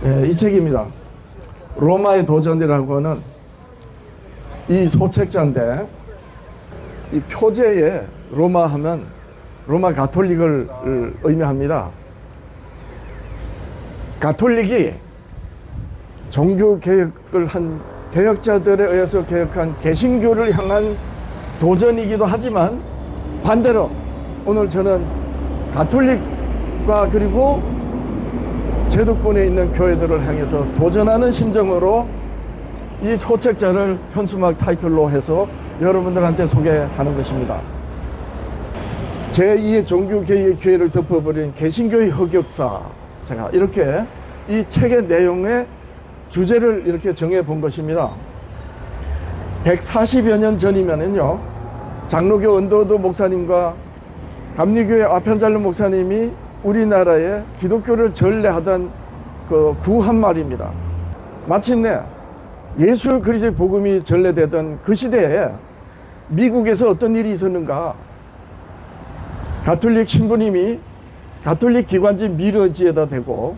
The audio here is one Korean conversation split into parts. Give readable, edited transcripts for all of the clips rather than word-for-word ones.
이 책입니다. 로마의 도전이라고 하는 이 소책자인데, 이 표제에 로마 하면 로마 가톨릭을 의미합니다. 가톨릭이 종교 개혁을 한 개혁자들에 의해서 개혁한 개신교를 향한 도전이기도 하지만, 반대로 오늘 저는 가톨릭과 그리고 제도권에 있는 교회들을 향해서 도전하는 심정으로 이 소책자를 현수막 타이틀로 해서 여러분들한테 소개하는 것입니다. 제2의 종교개혁의 기회를 덮어버린 개신교의 흑역사. 제가 이렇게 이 책의 내용의 주제를 이렇게 정해 본 것입니다. 140여 년 전이면은요, 장로교 은도도 목사님과 감리교회 아편잘로 목사님이 우리나라에 기독교를 전례하던 그 구한말입니다. 마침내 예수 그리스도의 복음이 전례되던 그 시대에 미국에서 어떤 일이 있었는가? 가톨릭 신부님이 가톨릭 기관지 미러지에다 대고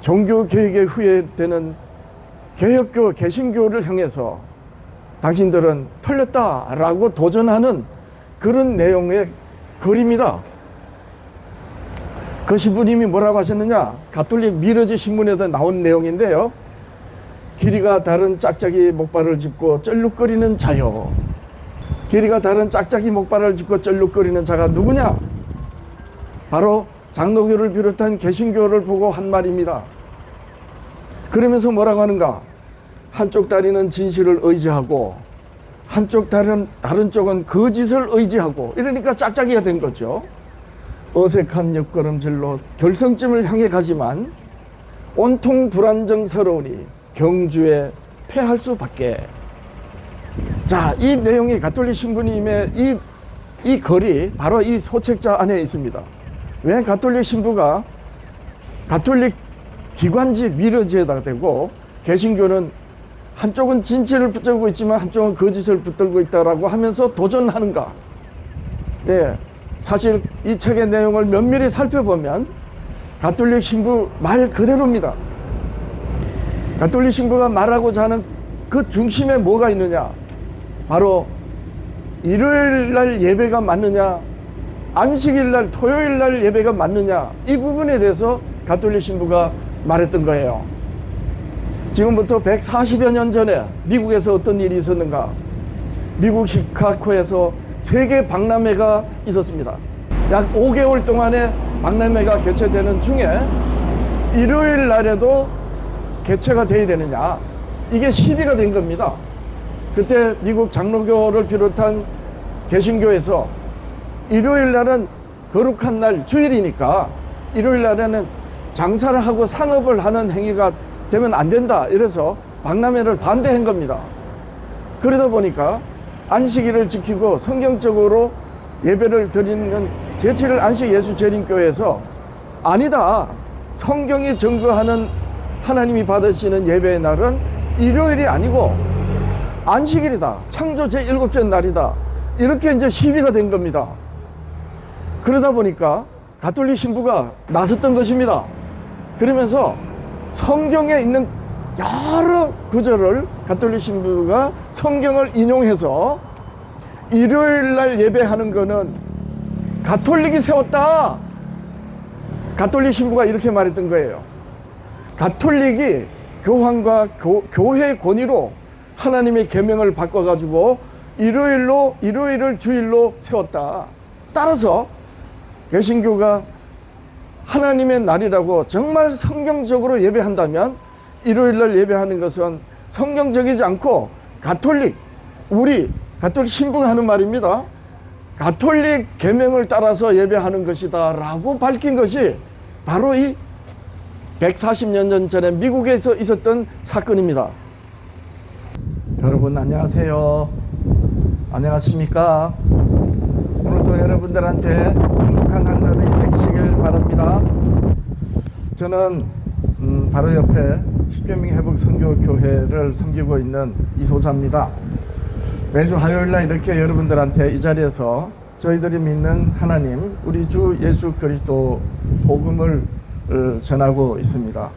종교개혁에 후회되는 개혁교, 개신교를 향해서 당신들은 틀렸다라고 도전하는 그런 내용의 글입니다. 그 신부님이 뭐라고 하셨느냐? 가톨릭 미러지 신문에도 나온 내용인데요. 길이가 다른 짝짝이 목발을 짚고 쩔룩거리는 자요. 길이가 다른 짝짝이 목발을 짚고 쩔룩거리는 자가 누구냐? 바로 장로교를 비롯한 개신교를 보고 한 말입니다. 그러면서 뭐라고 하는가? 한쪽 다리는 진실을 의지하고 한쪽 다른 쪽은 거짓을 의지하고, 이러니까 짝짝이가 된 거죠. 어색한 옆걸음질로 결성점을 향해 가지만 온통 불안정스러우니 경주에 패할 수밖에. 자, 이 내용이 가톨릭 신부님의 이 글이 바로 이 소책자 안에 있습니다. 왜 가톨릭 신부가 가톨릭 기관지 미러지에다 대고 개신교는 한쪽은 진실을 붙들고 있지만 한쪽은 거짓을 붙들고 있다라고 하면서 도전하는가? 네, 사실 이 책의 내용을 면밀히 살펴보면 가톨릭 신부 말 그대로입니다. 가톨릭 신부가 말하고자 하는 그 중심에 뭐가 있느냐? 바로 일요일 날 예배가 맞느냐, 안식일 날, 토요일 날 예배가 맞느냐, 이 부분에 대해서 가톨릭 신부가 말했던 거예요. 지금부터 140여 년 전에 미국에서 어떤 일이 있었는가? 미국 시카고에서 세계 박람회가 있었습니다. 약 5개월 동안의 박람회가 개최되는 중에 일요일 날에도 개최가 돼야 되느냐, 이게 시비가 된 겁니다. 그때 미국 장로교를 비롯한 개신교에서 일요일 날은 거룩한 날, 주일이니까 일요일 날에는 장사를 하고 상업을 하는 행위가 되면 안 된다, 이래서 박람회를 반대한 겁니다. 그러다 보니까 안식일을 지키고 성경적으로 예배를 드리는 제7일 안식 예수 재림교회에서 아니다, 성경이 증거하는 하나님이 받으시는 예배의 날은 일요일이 아니고 안식일이다, 창조 제7째 날이다, 이렇게 이제 시비가 된 겁니다. 그러다 보니까 가톨릭 신부가 나섰던 것입니다. 그러면서 성경에 있는 여러 구절을 가톨릭 신부가 성경을 인용해서 일요일 날 예배하는 거는 가톨릭이 세웠다, 가톨릭 신부가 이렇게 말했던 거예요. 가톨릭이 교황과 교회의 권위로 하나님의 계명을 바꿔가지고 일요일을 주일로 세웠다. 따라서 개신교가 하나님의 날이라고 정말 성경적으로 예배한다면 일요일날 예배하는 것은 성경적이지 않고 우리 가톨릭 신부가 하는 말입니다. 가톨릭 계명을 따라서 예배하는 것이다 라고 밝힌 것이 바로 이 140년 전에 미국에서 있었던 사건입니다. 여러분 안녕하세요. 안녕하십니까? 오늘도 여러분들한테 행복한 한날이 되시길 바랍니다. 저는 바로 옆에 십계명 회복 선교교회를 섬기고 있는 이소자입니다. 매주 화요일날 이렇게 여러분들한테 이 자리에서 저희들이 믿는 하나님, 우리 주 예수 그리스도 복음을 전하고 있습니다.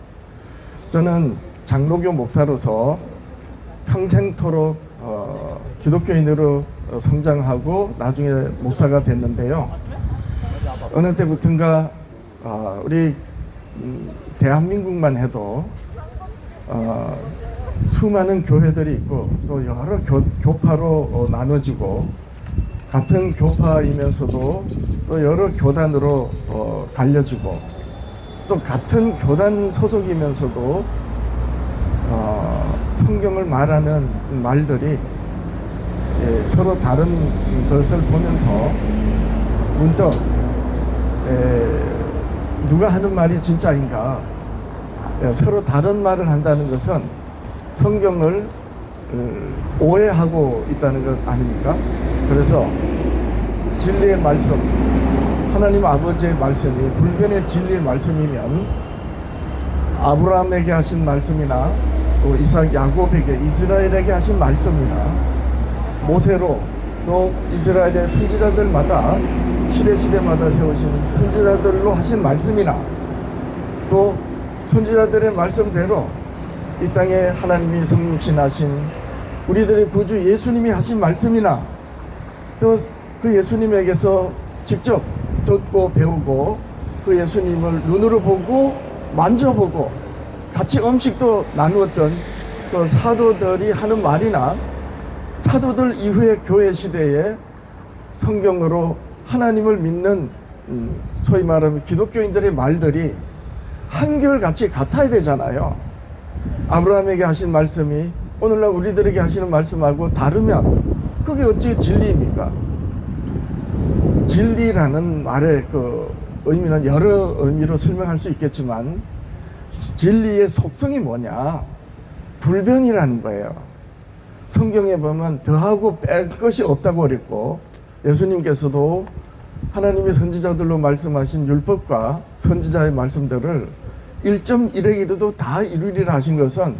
저는 장로교 목사로서 평생토록 기독교인으로 성장하고 나중에 목사가 됐는데요. 어느 때부턴가 우리 대한민국만 해도 수많은 교회들이 있고 또 여러 교파로 나눠지고 같은 교파이면서도 또 여러 교단으로 갈려지고 또 같은 교단 소속이면서도 성경을 말하는 말들이 서로 다른 것을 보면서 문득 누가 하는 말이 진짜인가, 서로 다른 말을 한다는 것은 성경을 오해하고 있다는 것 아닙니까? 그래서 진리의 말씀, 하나님 아버지의 말씀이 불변의 진리의 말씀이면 아브라함에게 하신 말씀이나 또 이삭 야곱에게 이스라엘에게 하신 말씀이나 모세로 또 이스라엘의 선지자들마다 시대마다 세우신 선지자들로 하신 말씀이나 또 선지자들의 말씀대로 이 땅에 하나님이 성육신하신 우리들의 구주 예수님이 하신 말씀이나 또 그 예수님에게서 직접 듣고 배우고 그 예수님을 눈으로 보고 만져보고 같이 음식도 나누었던 그 사도들이 하는 말이나 사도들 이후의 교회 시대에 성경으로 하나님을 믿는 소위 말하면 기독교인들의 말들이 한결같이 같아야 되잖아요. 아브라함에게 하신 말씀이 오늘날 우리들에게 하시는 말씀하고 다르면 그게 어찌 진리입니까? 진리라는 말의 그 의미는 여러 의미로 설명할 수 있겠지만 진리의 속성이 뭐냐? 불변이라는 거예요. 성경에 보면 더하고 뺄 것이 없다고 그랬고 예수님께서도 하나님의 선지자들로 말씀하신 율법과 선지자의 말씀들을 1.1에 이르도 다 이루리라 하신 것은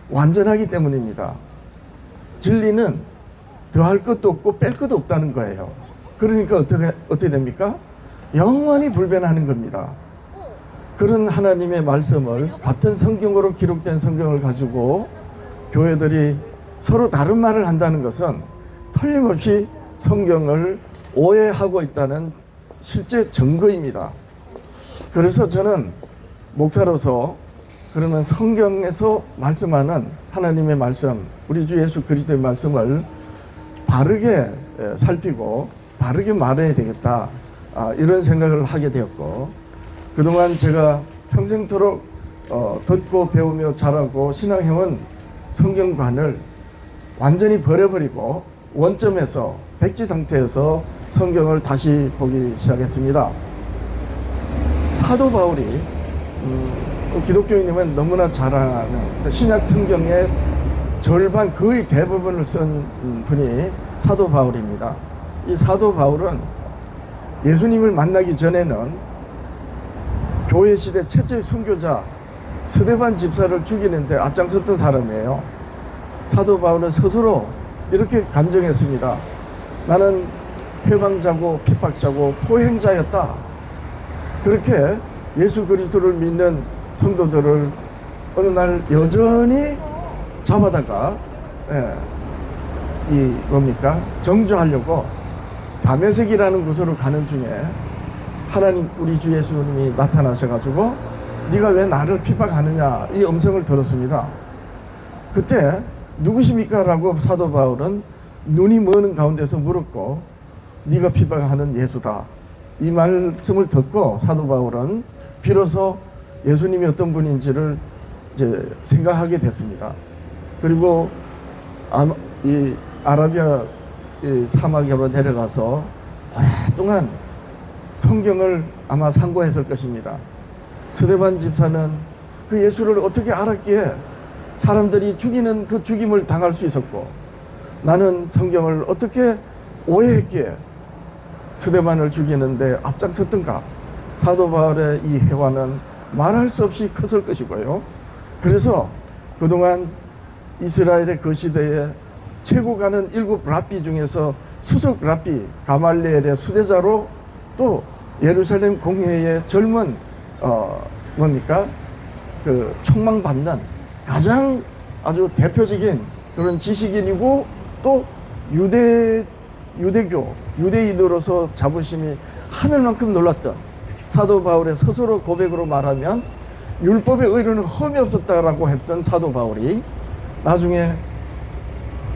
완전하기 때문입니다. 진리는 더할 것도 없고 뺄 것도 없다는 거예요. 그러니까 어떻게 됩니까? 영원히 불변하는 겁니다. 그런 하나님의 말씀을 같은 성경으로 기록된 성경을 가지고 교회들이 서로 다른 말을 한다는 것은 틀림없이 성경을 오해하고 있다는 실제 증거입니다. 그래서 저는 목사로서 그러면 성경에서 말씀하는 하나님의 말씀, 우리 주 예수 그리스도의 말씀을 바르게 살피고 바르게 말해야 되겠다, 이런 생각을 하게 되었고 그동안 제가 평생토록 듣고 배우며 자라고 신앙해온 성경관을 완전히 버려버리고 원점에서 백지 상태에서 성경을 다시 보기 시작했습니다. 사도 바울이 기독교인이면 너무나 잘 아는 신약 성경의 절반 거의 대부분을 쓴 분이 사도 바울입니다. 이 사도 바울은 예수님을 만나기 전에는 교회 시대 최초의 순교자 스데반 집사를 죽이는데 앞장섰던 사람이에요. 사도 바울은 스스로 이렇게 간증했습니다. 나는 회방자고 핍박자고 포행자였다. 그렇게 예수 그리스도를 믿는 성도들을 어느 날 여전히 잡아다가 이 뭡니까? 정죄하려고 다메섹이라는 곳으로 가는 중에 하나님 우리 주 예수님이 나타나셔가지고 네가 왜 나를 핍박하느냐 이 음성을 들었습니다. 그때 누구십니까? 라고 사도 바울은 눈이 머는 가운데서 물었고 네가 핍박하는 예수다. 이 말씀을 듣고 사도 바울은 비로소 예수님이 어떤 분인지를 이제 생각하게 됐습니다. 그리고 이 아라비아 이 사막으로 내려가서 오랫동안 성경을 아마 상고했을 것입니다. 스데반 집사는 그 예수를 어떻게 알았기에 사람들이 죽이는 그 죽임을 당할 수 있었고 나는 성경을 어떻게 오해했기에 스데반을 죽이는데 앞장섰던가. 사도 바울의 이 회화는 말할 수 없이 컸을 것이고요. 그래서 그동안 이스라엘의 그 시대에 최고 가는 7 랍비 중에서 수석 랍비 가말리엘의 수대자로 또 예루살렘 공회의 젊은 뭡니까? 그 촉망받는 가장 아주 대표적인 그런 지식인이고 또 유대인으로서 자부심이 하늘만큼 놀랐던 사도 바울의 스스로 고백으로 말하면 율법의 의로는 흠이 없었다라고 했던 사도 바울이 나중에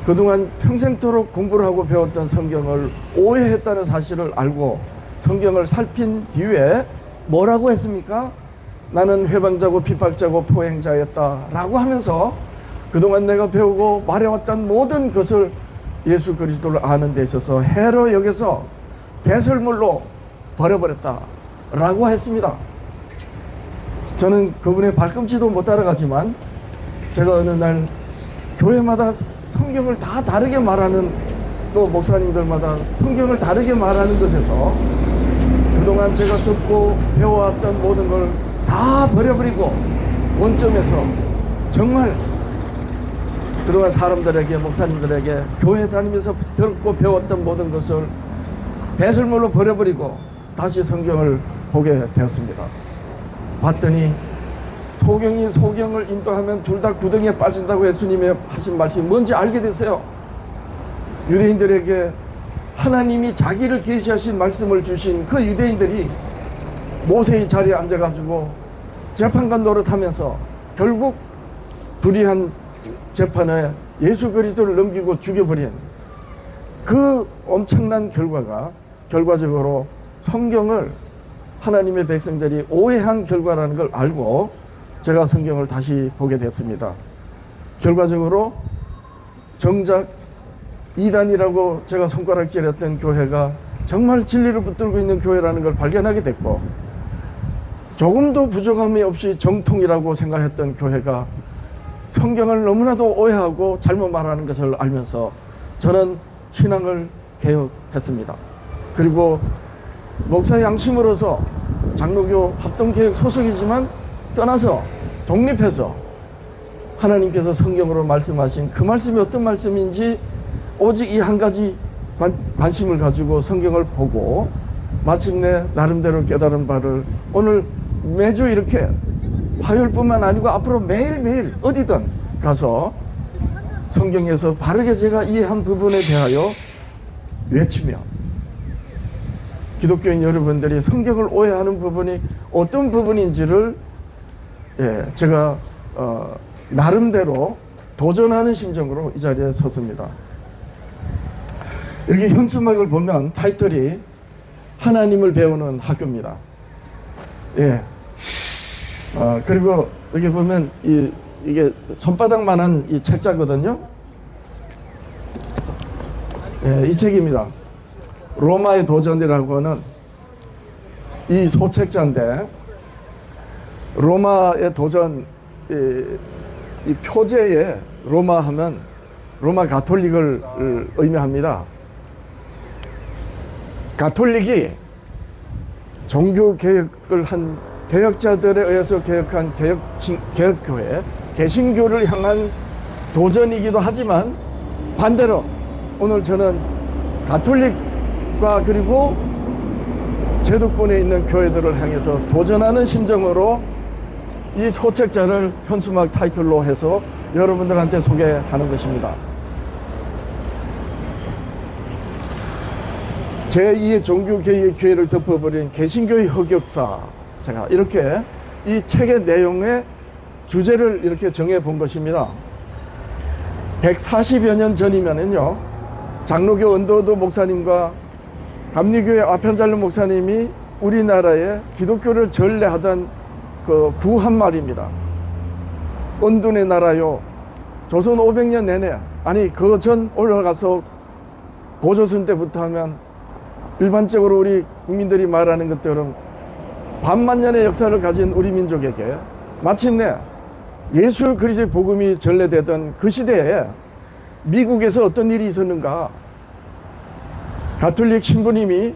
그동안 평생토록 공부를 하고 배웠던 성경을 오해했다는 사실을 알고 성경을 살핀 뒤에 뭐라고 했습니까? 나는 회방자고 핍박자고 포행자였다라고 하면서 그동안 내가 배우고 말해왔던 모든 것을 예수 그리스도를 아는 데 있어서 해로 여겨서 배설물로 버려버렸다라고 했습니다. 저는 그분의 발꿈치도 못 따라가지만 제가 어느 날 교회마다 성경을 다 다르게 말하는, 또 목사님들마다 성경을 다르게 말하는 것에서 그동안 제가 듣고 배워왔던 모든 걸 다 버려버리고 원점에서 정말 그동안 사람들에게, 목사님들에게 교회 다니면서 듣고 배웠던 모든 것을 배설물로 버려버리고 다시 성경을 보게 되었습니다. 봤더니 소경이 소경을 인도하면 둘 다 구덩이에 빠진다고 예수님이 하신 말씀이 뭔지 알게 됐어요. 유대인들에게 하나님이 자기를 계시하신 말씀을 주신 그 유대인들이 모세의 자리에 앉아가지고 재판관 노릇하면서 결국 불의한 재판에 예수 그리스도를 넘기고 죽여버린 그 엄청난 결과가 결과적으로 성경을 하나님의 백성들이 오해한 결과라는 걸 알고 제가 성경을 다시 보게 됐습니다. 결과적으로 정작 이단이라고 제가 손가락질했던 교회가 정말 진리를 붙들고 있는 교회라는 걸 발견하게 됐고, 조금도 부족함이 없이 정통이라고 생각했던 교회가 성경을 너무나도 오해하고 잘못 말하는 것을 알면서 저는 신앙을 개혁했습니다. 그리고 목사 양심으로서 장로교 합동개혁 소속이지만 떠나서 독립해서 하나님께서 성경으로 말씀하신 그 말씀이 어떤 말씀인지 오직 이 한 가지 관심을 가지고 성경을 보고 마침내 나름대로 깨달은 바를 오늘 매주 이렇게 화요일뿐만 아니고 앞으로 매일매일 어디든 가서 성경에서 바르게 제가 이해한 부분에 대하여 외치며 기독교인 여러분들이 성경을 오해하는 부분이 어떤 부분인지를 제가 나름대로 도전하는 심정으로 이 자리에 섰습니다. 여기 현수막을 보면 타이틀이 하나님을 배우는 학교입니다. 그리고 여기 보면 이게 손바닥만한 이 책자거든요. 이 책입니다. 로마의 도전이라고 하는 이 소책자인데, 로마의 도전, 이 표제에 로마 하면 로마 가톨릭을 의미합니다. 가톨릭이 종교 개혁을 한 개혁자들에 의해서 개혁한 개혁교회, 개신교를 향한 도전이기도 하지만 반대로 오늘 저는 가톨릭과 그리고 제도권에 있는 교회들을 향해서 도전하는 심정으로 이 소책자를 현수막 타이틀로 해서 여러분들한테 소개하는 것입니다. 제2의 종교개혁의 기회를 덮어버린 개신교의 흑역사, 제가 이렇게 이 책의 내용의 주제를 이렇게 정해 본 것입니다. 140여 년 전이면은요, 장로교 언더우드 목사님과 감리교회 아편잘르 목사님이 우리나라에 기독교를 전례하던 그 구한 말입니다. 언둔의 나라요, 조선 500년 내내, 아니 그 전 올라가서 고조선 때부터 하면 일반적으로 우리 국민들이 말하는 것들은 반만년의 역사를 가진 우리 민족에게 마침내 예수 그리스도의 복음이 전래되던 그 시대에 미국에서 어떤 일이 있었는가? 가톨릭 신부님이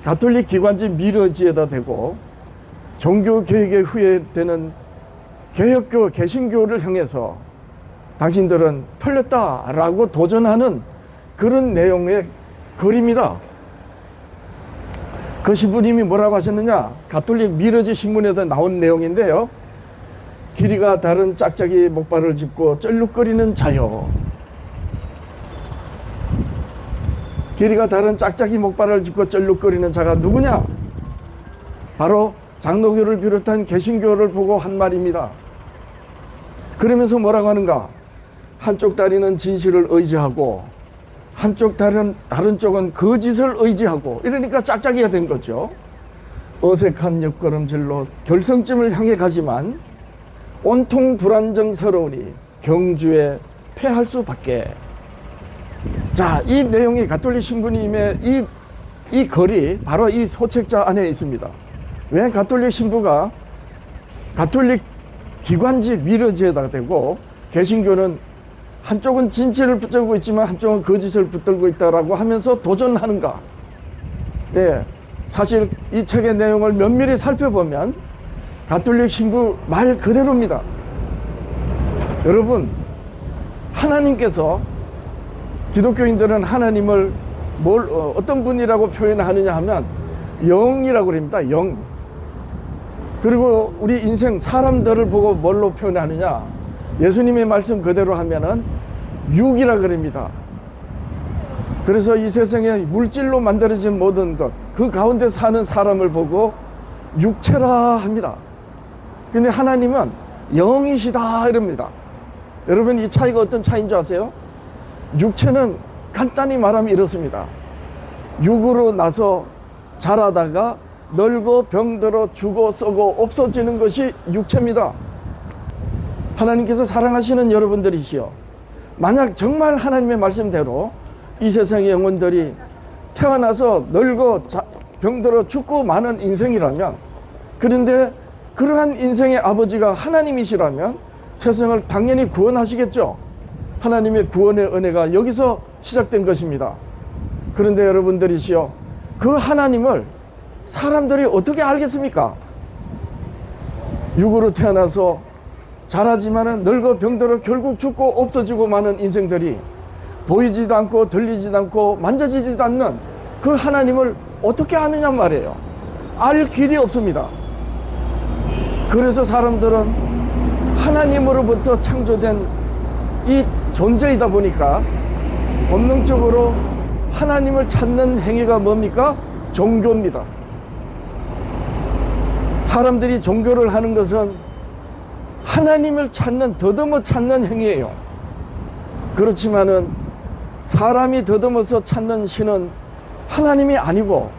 가톨릭 기관지 미러지에다 대고 종교개혁에 후회되는 개혁교, 개신교를 향해서 당신들은 틀렸다라고 도전하는 그런 내용의 글입니다. 그 신부님이 뭐라고 하셨느냐? 가톨릭 미러지 신문에도 나온 내용인데요. 길이가 다른 짝짝이 목발을 짚고 쩔룩거리는 자요. 길이가 다른 짝짝이 목발을 짚고 쩔룩거리는 자가 누구냐? 바로 장로교를 비롯한 개신교를 보고 한 말입니다. 그러면서 뭐라고 하는가? 한쪽 다리는 진실을 의지하고 한쪽 다른 쪽은 거짓을 의지하고, 이러니까 짝짝이가 된 거죠. 어색한 옆걸음질로 결승점을 향해 가지만 온통 불안정스러우니 경주에 패할 수밖에. 자, 이 내용이 가톨릭 신부님의 이 글이 바로 이 소책자 안에 있습니다. 왜 가톨릭 신부가 가톨릭 기관지 미러지에다 대고 개신교는 한쪽은 진실을 붙들고 있지만 한쪽은 거짓을 붙들고 있다라고 하면서 도전하는가? 예, 사실 이 책의 내용을 면밀히 살펴보면 가톨릭 신부 말 그대로입니다. 여러분, 하나님께서, 기독교인들은 하나님을 어떤 분이라고 표현하느냐 하면 영이라고 그럽니다. 영. 그리고 우리 인생 사람들을 보고 뭘로 표현하느냐? 예수님의 말씀 그대로 하면은 육이라 그럽니다. 그래서 이 세상에 물질로 만들어진 모든 것, 그 가운데 사는 사람을 보고 육체라 합니다. 근데 하나님은 영이시다 이럽니다. 여러분, 이 차이가 어떤 차이인 줄 아세요? 육체는 간단히 말하면 이렇습니다. 육으로 나서 자라다가 늙어 병들어 죽어 썩어 없어지는 것이 육체입니다. 하나님께서 사랑하시는 여러분들이시여, 만약 정말 하나님의 말씀대로 이 세상의 영혼들이 태어나서 늙어 병들어 죽고 마는 인생이라면, 그런데 그러한 인생의 아버지가 하나님이시라면 세상을 당연히 구원하시겠죠. 하나님의 구원의 은혜가 여기서 시작된 것입니다. 그런데 여러분들이시여, 그 하나님을 사람들이 어떻게 알겠습니까? 육으로 태어나서 자라지만은 늙어 병들어 결국 죽고 없어지고 마는 인생들이 보이지도 않고 들리지도 않고 만져지지도 않는 그 하나님을 어떻게 아느냐 말이에요. 알 길이 없습니다. 그래서 사람들은 하나님으로부터 창조된 이 존재이다 보니까 본능적으로 하나님을 찾는 행위가 뭡니까? 종교입니다. 사람들이 종교를 하는 것은 하나님을 찾는, 더듬어 찾는 행위예요. 그렇지만은 사람이 더듬어서 찾는 신은 하나님이 아니고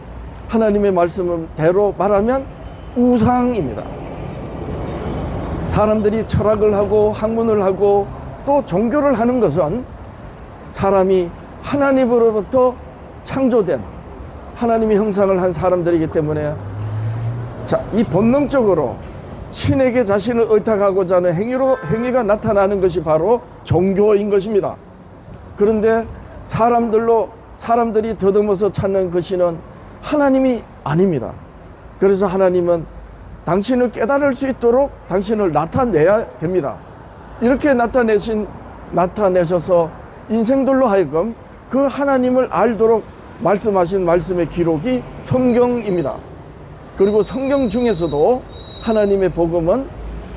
하나님의 말씀대로 말하면 우상입니다. 사람들이 철학을 하고 학문을 하고 또 종교를 하는 것은 사람이 하나님으로부터 창조된 하나님의 형상을 한 사람들이기 때문에, 자, 이 본능적으로 신에게 자신을 의탁하고자 하는 행위가 나타나는 것이 바로 종교인 것입니다. 그런데 사람들이 더듬어서 찾는 그 신은 하나님이 아닙니다. 그래서 하나님은 당신을 깨달을 수 있도록 당신을 나타내야 됩니다. 이렇게 나타내셔서 인생들로 하여금 그 하나님을 알도록 말씀하신 말씀의 기록이 성경입니다. 그리고 성경 중에서도 하나님의 복음은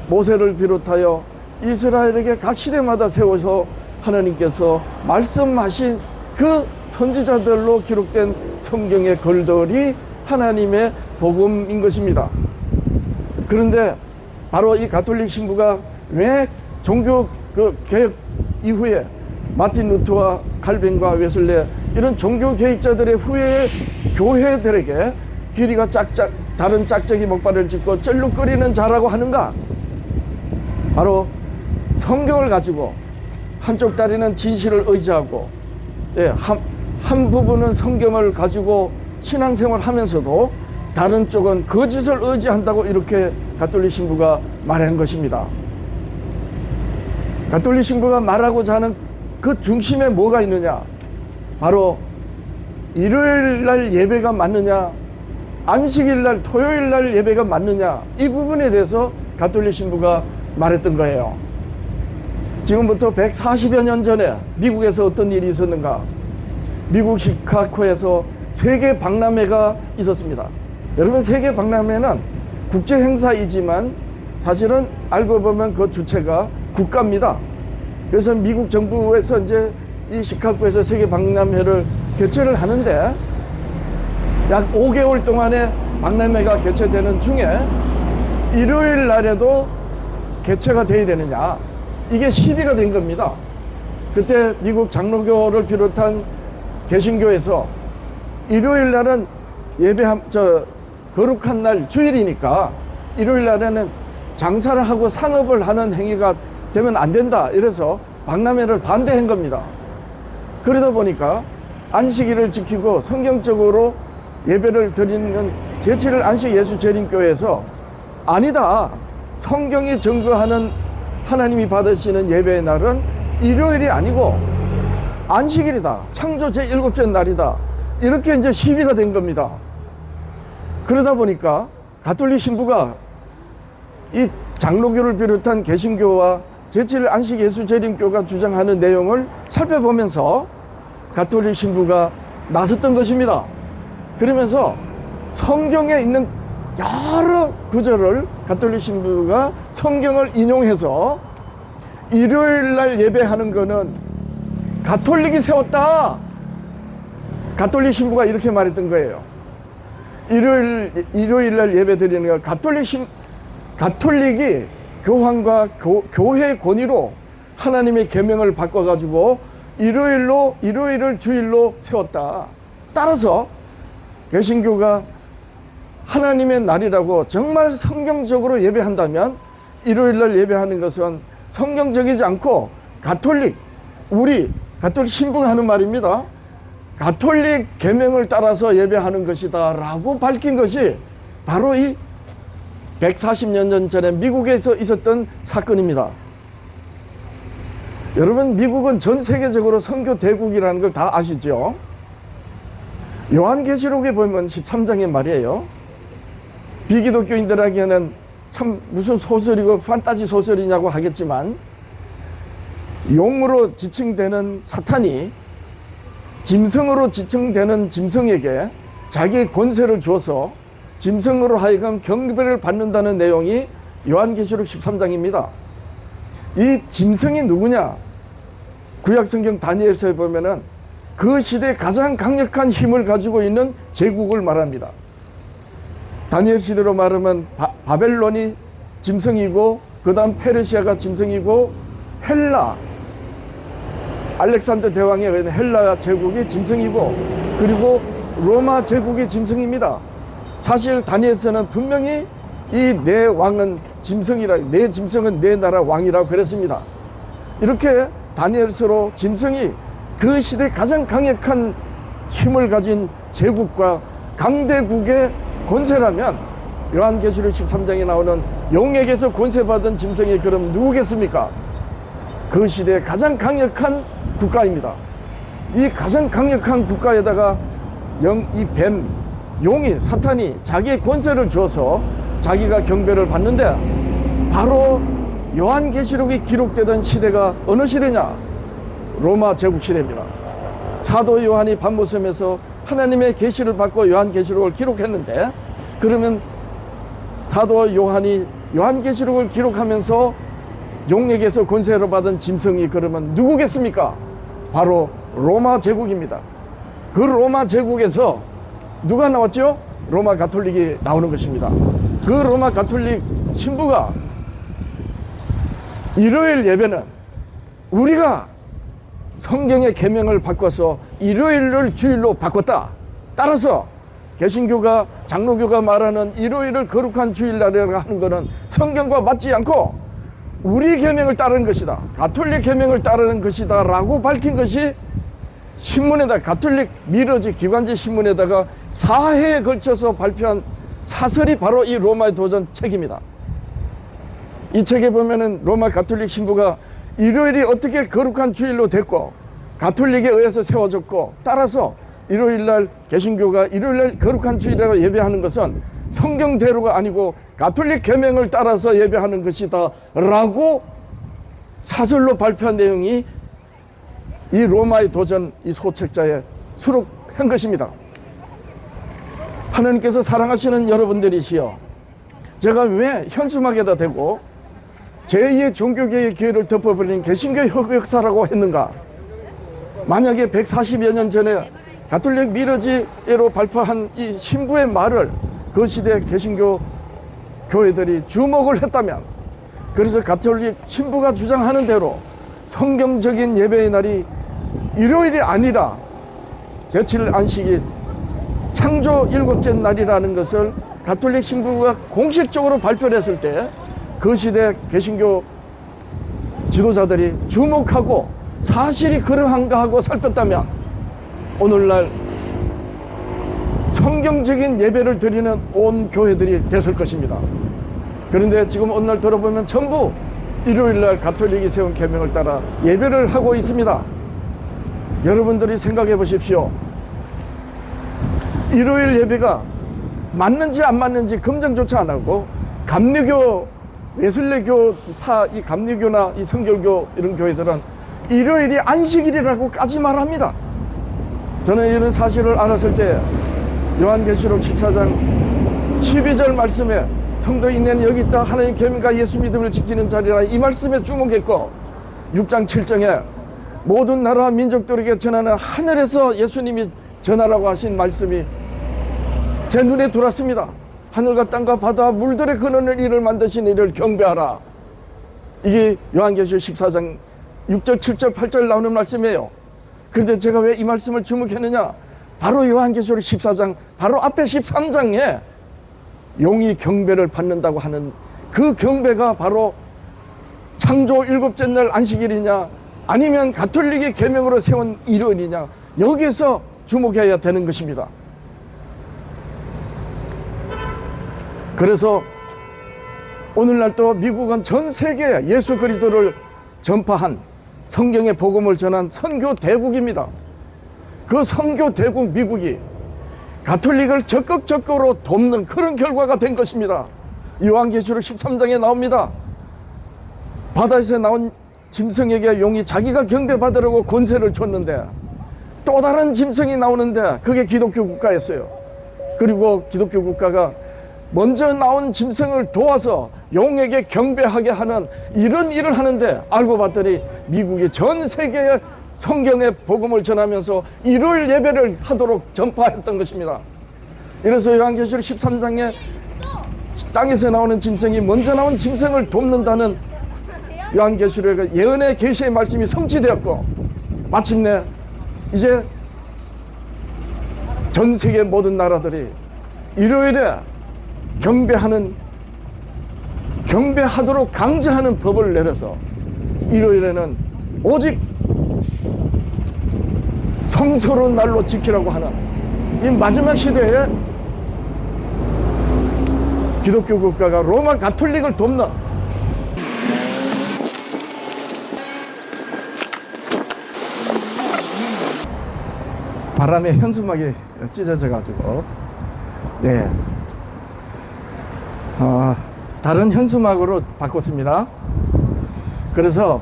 모세를 비롯하여 이스라엘에게 각 시대마다 세워서 하나님께서 말씀하신 그 선지자들로 기록된 성경의 글들이 하나님의 복음인 것입니다. 그런데 바로 이 가톨릭 신부가 왜 종교 개혁 이후에 마틴 루터와 칼빈과 웨슬레 이런 종교 개혁자들의 후에 교회들에게 길이가 다른 짝짝이 목발을 짚고 쩔룩거리는 자라고 하는가? 바로 성경을 가지고 한쪽 다리는 진실을 의지하고, 한 부분은 성경을 가지고 신앙생활 하면서도 다른 쪽은 거짓을 의지한다고 이렇게 가톨릭 신부가 말한 것입니다. 가톨릭 신부가 말하고자 하는 그 중심에 뭐가 있느냐? 바로 일요일 날 예배가 맞느냐, 안식일 날, 토요일 날 예배가 맞느냐, 이 부분에 대해서 가톨릭 신부가 말했던 거예요. 지금부터 140여 년 전에 미국에서 어떤 일이 있었는가? 미국 시카고에서 세계 박람회가 있었습니다. 여러분, 세계 박람회는 국제 행사이지만 사실은 알고 보면 그 주체가 국가입니다. 그래서 미국 정부에서 이제 이 시카고에서 세계 박람회를 개최를 하는데 약 5개월 동안에 박람회가 개최되는 중에 일요일 날에도 개최가 돼야 되느냐, 이게 시비가 된 겁니다. 그때 미국 장로교를 비롯한 개신교에서 일요일 날은 거룩한 날, 주일이니까 일요일 날에는 장사를 하고 상업을 하는 행위가 되면 안 된다, 이래서 박람회를 반대한 겁니다. 그러다 보니까 안식일을 지키고 성경적으로 예배를 드리는 제7일 안식 예수 재림교회에서 아니다, 성경이 증거하는 하나님이 받으시는 예배의 날은 일요일이 아니고 안식일이다, 창조 제7째 날이다, 이렇게 이제 시비가 된 겁니다. 그러다 보니까 가톨릭 신부가 이 장로교를 비롯한 개신교와 제7일 안식 예수 재림교가 주장하는 내용을 살펴보면서 가톨릭 신부가 나섰던 것입니다. 그러면서 성경에 있는 여러 구절을 가톨릭 신부가 성경을 인용해서 일요일 날 예배하는 거는 가톨릭이 세웠다, 가톨릭 신부가 이렇게 말했던 거예요. 일요일 날 예배 드리는 거 가톨릭이 교황과 교회 권위로 하나님의 계명을 바꿔가지고 일요일을 주일로 세웠다. 따라서 개신교가 하나님의 날이라고 정말 성경적으로 예배한다면 일요일 날 예배하는 것은 성경적이지 않고 우리 가톨릭 신부가 하는 말입니다. 가톨릭 계명을 따라서 예배하는 것이다 라고 밝힌 것이 바로 이 140년 전에 미국에서 있었던 사건입니다. 여러분, 미국은 전 세계적으로 선교 대국이라는 걸 다 아시죠? 요한계시록에 보면 13장의 말이에요. 비기독교인들에게는 참 무슨 소설이고 판타지 소설이냐고 하겠지만, 용으로 지칭되는 사탄이 짐승으로 지칭되는 짐승에게 자기 권세를 주어서 짐승으로 하여금 경배를 받는다는 내용이 요한계시록 13장입니다. 이 짐승이 누구냐? 구약성경 다니엘서에 보면은 그 시대에 가장 강력한 힘을 가지고 있는 제국을 말합니다. 다니엘 시대로 말하면 바벨론이 짐승이고, 그 다음 페르시아가 짐승이고, 알렉산더 대왕에 의한 헬라 제국이 짐승이고, 그리고 로마 제국이 짐승입니다. 사실 다니엘서는 분명히 이 내 왕은 짐승이라, 내 짐승은 내 나라 왕이라고 그랬습니다. 이렇게 다니엘서로 짐승이 그 시대 가장 강력한 힘을 가진 제국과 강대국의 권세라면, 요한계시록 13장에 나오는 용에게서 권세받은 짐승이 그럼 누구겠습니까? 그 시대의 가장 강력한 국가입니다. 이 가장 강력한 국가에다가 용이, 사탄이 자기의 권세를 줘서 자기가 경배를 받는데, 바로 요한계시록이 기록되던 시대가 어느 시대냐? 로마 제국 시대입니다. 사도 요한이 밤모섬에서 하나님의 계시를 받고 요한계시록을 기록했는데, 그러면 사도 요한이 요한계시록을 기록하면서 용에게서 권세를 받은 짐승이 그러면 누구겠습니까? 바로 로마 제국입니다. 그 로마 제국에서 누가 나왔죠? 로마 가톨릭이 나오는 것입니다. 그 로마 가톨릭 신부가 일요일 예배는 우리가 성경의 계명을 바꿔서 일요일을 주일로 바꿨다. 따라서 개신교가, 장로교가 말하는 일요일을 거룩한 주일날이라고 하는 것은 성경과 맞지 않고 우리 계명을 따르는 것이다, 가톨릭 계명을 따르는 것이다 라고 밝힌 것이 신문에다, 가톨릭 미러지 기관지 신문에다가 4회에 걸쳐서 발표한 사설이 바로 이 로마의 도전 책입니다. 이 책에 보면은 로마 가톨릭 신부가 일요일이 어떻게 거룩한 주일로 됐고, 가톨릭에 의해서 세워졌고, 따라서 일요일날 개신교가 일요일날 거룩한 주일이라고 예배하는 것은 성경대로가 아니고 가톨릭 계명을 따라서 예배하는 것이다 라고 사설로 발표한 내용이 이 로마의 도전 이 소책자에 수록한 것입니다. 하나님께서 사랑하시는 여러분들이시여, 제가 왜 현수막에다 대고 제2의 종교개혁의 기회를 덮어버린 개신교 흑역사라고 했는가? 만약에 140여 년 전에 가톨릭 미러지로 발표한 이 신부의 말을 그 시대 개신교 교회들이 주목을 했다면, 그래서 가톨릭 신부가 주장하는 대로 성경적인 예배의 날이 일요일이 아니라 제7일 안식일 창조 일곱째 날이라는 것을 가톨릭 신부가 공식적으로 발표를 했을 때 그 시대 개신교 지도자들이 주목하고 사실이 그러한가 하고 살폈다면 오늘날 성경적인 예배를 드리는 온 교회들이 됐을 것입니다. 그런데 지금 오늘날 들어보면 전부 일요일날 가톨릭이 세운 계명을 따라 예배를 하고 있습니다. 여러분들이 생각해 보십시오. 일요일 예배가 맞는지 안 맞는지 검증조차 안 하고 감리교, 웨슬레교 이 감리교나 이 성결교 이런 교회들은 일요일이 안식일이라고까지 말합니다. 저는 이런 사실을 알았을 때 요한계시록 14장 12절 말씀에 성도인은 여기 있다 하나님 계명과 예수 믿음을 지키는 자리라, 이 말씀에 주목했고 6장 7장에 모든 나라와 민족들에게 전하는 하늘에서 예수님이 전하라고 하신 말씀이 제 눈에 들어왔습니다. 하늘과 땅과 바다 물들의 근원을 이를 만드신 이를 경배하라. 이게 요한계시록 14장 6절 7절 8절 나오는 말씀이에요. 그런데 제가 왜 이 말씀을 주목했느냐, 바로 요한계시록 14장 바로 앞에 13장에 용이 경배를 받는다고 하는 그 경배가 바로 창조 일곱째 날 안식일이냐 아니면 가톨릭의 계명으로 세운 일요일이냐, 여기에서 주목해야 되는 것입니다. 그래서 오늘날 또 미국은 전 세계에 예수 그리스도를 전파한, 성경의 복음을 전한 선교 대국입니다. 그 선교 대국 미국이 가톨릭을 적극적으로 돕는 그런 결과가 된 것입니다. 요한계시록 13장에 나옵니다. 바다에서 나온 짐승에게 용이 자기가 경배받으라고 권세를 줬는데 또 다른 짐승이 나오는데 그게 기독교 국가였어요. 그리고 기독교 국가가 먼저 나온 짐승을 도와서 용에게 경배하게 하는 이런 일을 하는데, 알고 봤더니 미국이 전 세계에 성경의 복음을 전하면서 일요일 예배를 하도록 전파했던 것입니다. 이래서 요한계시록 13장에 땅에서 나오는 짐승이 먼저 나온 짐승을 돕는다는 요한계시록의 예언의 계시의 말씀이 성취되었고, 마침내 이제 전 세계 모든 나라들이 일요일에 경배하도록 강제하는 법을 내려서 일요일에는 오직 성스러운 날로 지키라고 하는 이 마지막 시대에 기독교 국가가 로마 가톨릭을 돕는, 바람에 현수막이 찢어져 가지고 다른 현수막으로 바꿨습니다. 그래서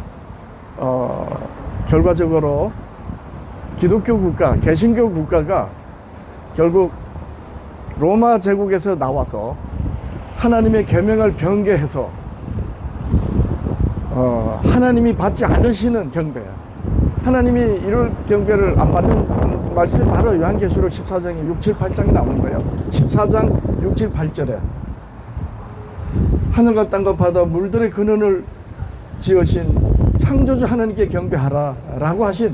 결과적으로 기독교 국가, 개신교 국가가 결국 로마 제국에서 나와서 하나님의 계명을 변개해서 하나님이 받지 않으시는 경배, 하나님이 이럴 경배를 안 받는 말씀이 바로 요한계시록 14장에 6, 7, 8장에 나오는 거예요. 14장 6, 7, 8절에 하늘과 땅과 바다 물들의 근원을 지으신 창조주 하나님께 경배하라 라고 하신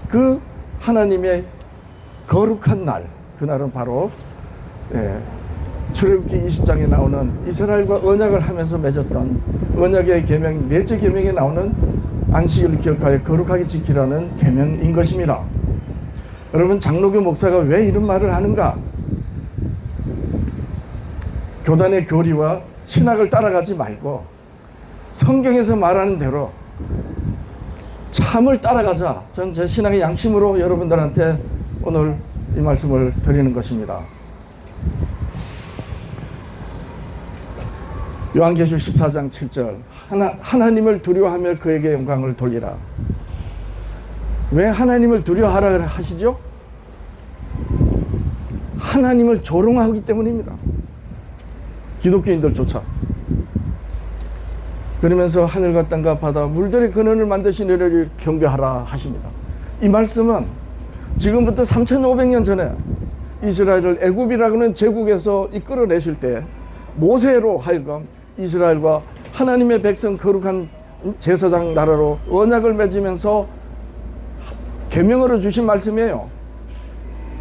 그 하나님의 거룩한 날, 그날은 바로 출애굽기 20장에 나오는 이스라엘과 언약을 하면서 맺었던 언약의 계명, 넷째 계명에 나오는 안식일을 기억하여 거룩하게 지키라는 계명인 것입니다. 여러분, 장로교 목사가 왜 이런 말을 하는가? 교단의 교리와 신학을 따라가지 말고 성경에서 말하는 대로 참을 따라가자. 전 제 신앙의 양심으로 여러분들한테 오늘 이 말씀을 드리는 것입니다. 요한계시록 14장 7절 하나님을 두려워하며 그에게 영광을 돌리라. 왜 하나님을 두려워하라 하시죠? 하나님을 조롱하기 때문입니다. 기독교인들조차. 그러면서 하늘과 땅과 바다 물들의 근원을 만드신 이를 경배하라 하십니다. 이 말씀은 지금부터 3500년 전에 이스라엘을 애굽이라고 하는 제국에서 이끌어내실 때 모세로 하여금 이스라엘과 하나님의 백성 거룩한 제사장 나라로 언약을 맺으면서 계명으로 주신 말씀이에요.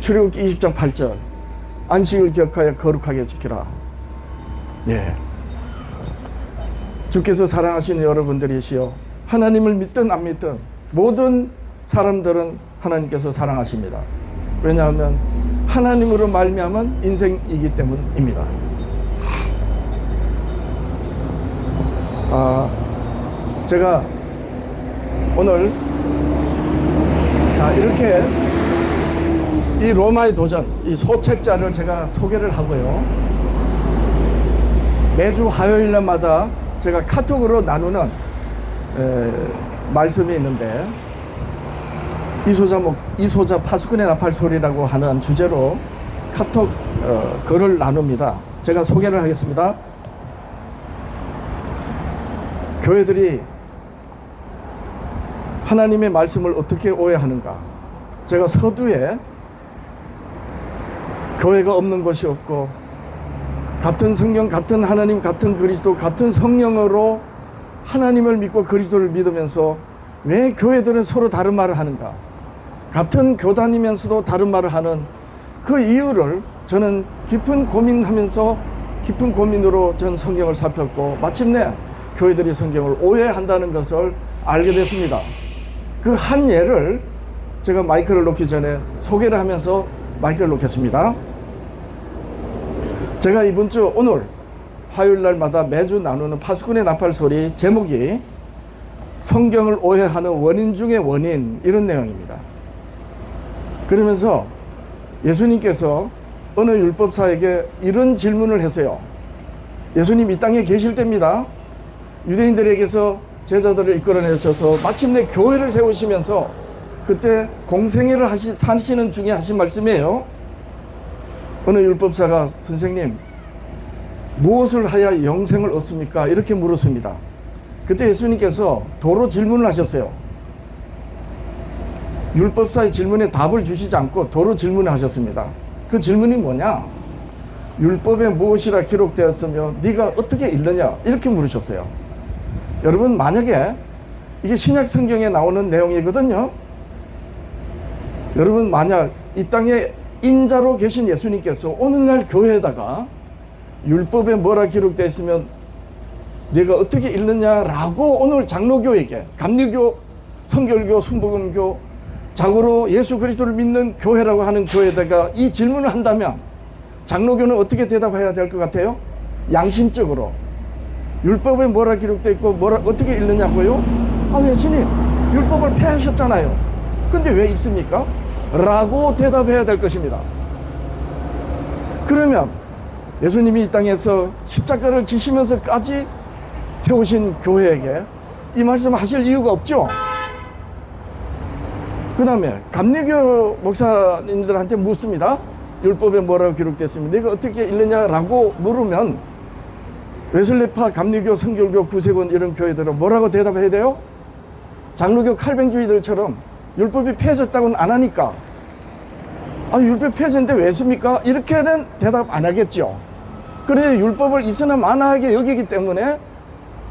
출애굽기 20장 8절 안식을 기억하여 거룩하게 지키라. 예. 주께서 사랑하시는 여러분들이시여 하나님을 믿든 안 믿든 모든 사람들은 하나님께서 사랑하십니다. 왜냐하면 하나님으로 말미암은 인생이기 때문입니다. 제가 오늘 이렇게 이 로마의 도전, 이 소책자를 제가 소개를 하고요. 매주 화요일마다 제가 카톡으로 나누는 말씀이 있는데 이소자 파수꾼의 나팔 소리라고 하는 주제로 카톡 글을 나눕니다. 제가 소개를 하겠습니다. 교회들이 하나님의 말씀을 어떻게 오해하는가. 제가 서두에 교회가 없는 것이 없고 같은 성경, 같은 하나님, 같은 그리스도, 같은 성령으로 하나님을 믿고 그리스도를 믿으면서 왜 교회들은 서로 다른 말을 하는가. 같은 교단이면서도 다른 말을 하는 그 이유를 저는 깊은 고민하면서 깊은 고민으로 전 성경을 살폈고 마침내 교회들이 성경을 오해한다는 것을 알게 됐습니다. 그 한 예를 제가 마이크를 놓기 전에 소개를 하면서 마이크를 놓겠습니다. 제가 이번 주 오늘 화요일 날마다 매주 나누는 파수꾼의 나팔 소리 제목이 성경을 오해하는 원인 중의 원인, 이런 내용입니다. 그러면서 예수님께서 어느 율법사에게 이런 질문을 했어요. 예수님 이 땅에 계실 때입니다. 유대인들에게서 제자들을 이끌어내셔서 마침내 교회를 세우시면서 그때 공생애를 사시는 중에 하신 말씀이에요. 어느 율법사가 선생님 무엇을 하여 영생을 얻습니까? 이렇게 물었습니다. 그때 예수님께서 도로 질문을 하셨어요. 율법사의 질문에 답을 주시지 않고 도로 질문을 하셨습니다. 그 질문이 뭐냐? 율법에 무엇이라 기록되었으며 네가 어떻게 읽느냐? 이렇게 물으셨어요. 여러분, 만약에 이게 신약 성경에 나오는 내용이거든요. 여러분, 만약 이 땅에 인자로 계신 예수님께서 오늘날 교회에다가 율법에 뭐라 기록되어 있으면 네가 어떻게 읽느냐라고 오늘 장로교에게, 감리교, 성결교, 순복음교, 자고로 예수 그리스도를 믿는 교회라고 하는 교회에다가 이 질문을 한다면 장로교는 어떻게 대답해야 될 것 같아요? 양심적으로 율법에 뭐라 기록되어 있고 뭐라 어떻게 읽느냐고요? 예수님 율법을 폐하셨잖아요. 근데 왜 읽습니까? 라고 대답해야 될 것입니다. 그러면 예수님이 이 땅에서 십자가를 지시면서까지 세우신 교회에게 이 말씀을 하실 이유가 없죠. 그 다음에 감리교 목사님들한테 묻습니다. 율법에 뭐라고 기록됐습니까? 내가 어떻게 읽느냐라고 물으면 웨슬레파, 감리교, 성결교, 구세군 이런 교회들은 뭐라고 대답해야 돼요? 장로교 칼뱅주의들처럼 율법이 폐해졌다고는 안 하니까 율법이 폐해졌는데 왜 씁니까? 이렇게는 대답 안 하겠죠. 그래 율법을 있으나 마나하게 여기기 때문에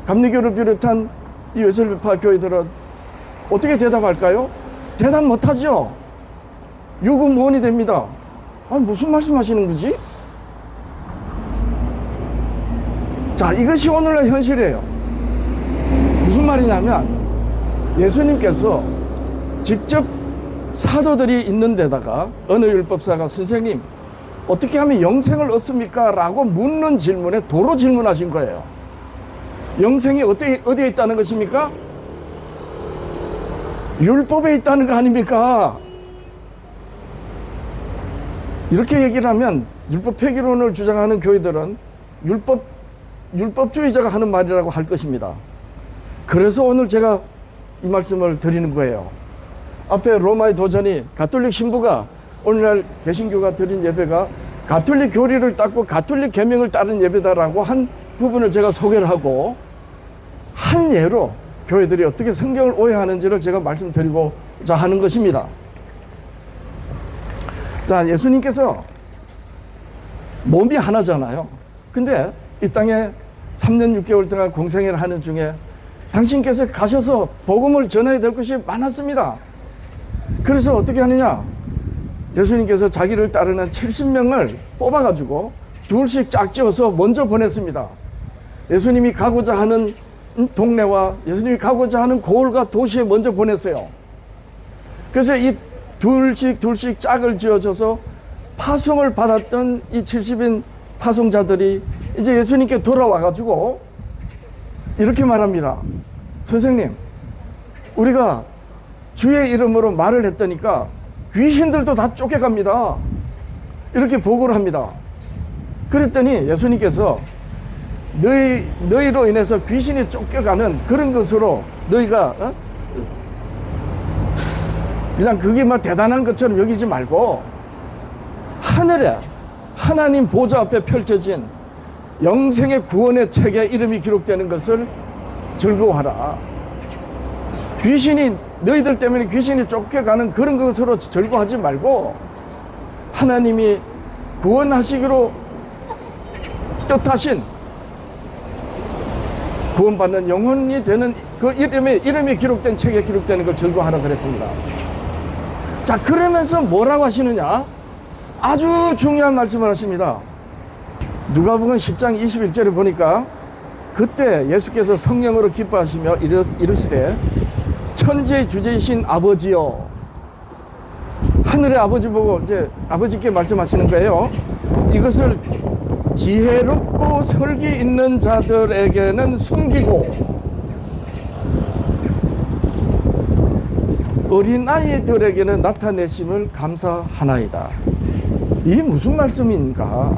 감리교를 비롯한 이 웨슬레파 교회들은 어떻게 대답할까요? 대답 못하죠. 유구무원이 됩니다. 무슨 말씀하시는 거지? 자, 이것이 오늘날 현실이에요. 무슨 말이냐면 예수님께서 직접 사도들이 있는 데다가 어느 율법사가 선생님 어떻게 하면 영생을 얻습니까? 라고 묻는 질문에 도로 질문하신 거예요. 영생이 어디에 있다는 것입니까? 율법에 있다는 거 아닙니까? 이렇게 얘기를 하면 율법 폐기론을 주장하는 교회들은 율법주의자가 하는 말이라고 할 것입니다. 그래서 오늘 제가 이 말씀을 드리는 거예요. 앞에 로마의 도전이 가톨릭 신부가 오늘날 개신교가 드린 예배가 가톨릭 교리를 닦고 가톨릭 계명을 따른 예배다라고 한 부분을 제가 소개를 하고, 한 예로 교회들이 어떻게 성경을 오해하는지를 제가 말씀드리고자 하는 것입니다. 자, 예수님께서 몸이 하나잖아요. 근데 이 땅에 3년 6개월 동안 공생애를 하는 중에 당신께서 가셔서 복음을 전해야 될 것이 많았습니다. 그래서 어떻게 하느냐? 예수님께서 자기를 따르는 70명을 뽑아가지고 둘씩 짝지어서 먼저 보냈습니다. 예수님이 가고자 하는 동네와 예수님이 가고자 하는 고을과 도시에 먼저 보냈어요. 그래서 이 둘씩 짝을 지어줘서 파송을 받았던 이 70인 파송자들이 이제 예수님께 돌아와가지고 이렇게 말합니다. 선생님, 우리가 주의 이름으로 말을 했더니까 귀신들도 다 쫓겨갑니다. 이렇게 보고를 합니다. 그랬더니 예수님께서 너희로 인해서 귀신이 쫓겨가는 그런 것으로 너희가 그냥 그게 막 대단한 것처럼 여기지 말고 하늘에 하나님 보좌 앞에 펼쳐진 영생의 구원의 책에 이름이 기록되는 것을 즐거워하라. 귀신이 너희들 때문에 귀신이 쫓겨가는 그런 것으로 즐거워하지 말고 하나님이 구원하시기로 뜻하신 구원받는 영혼이 되는 그 이름이 기록된 책에 기록되는 걸 즐거워하라 그랬습니다. 자, 그러면서 뭐라고 하시느냐? 아주 중요한 말씀을 하십니다. 누가복음 10장 21절에 보니까 그때 예수께서 성령으로 기뻐하시며 이르시되 천지의 주제이신 아버지여, 하늘의 아버지 보고 이제 아버지께 말씀하시는 거예요. 이것을 지혜롭고 설기 있는 자들에게는 숨기고 어린아이들에게는 나타내심을 감사하나이다. 이게 무슨 말씀인가?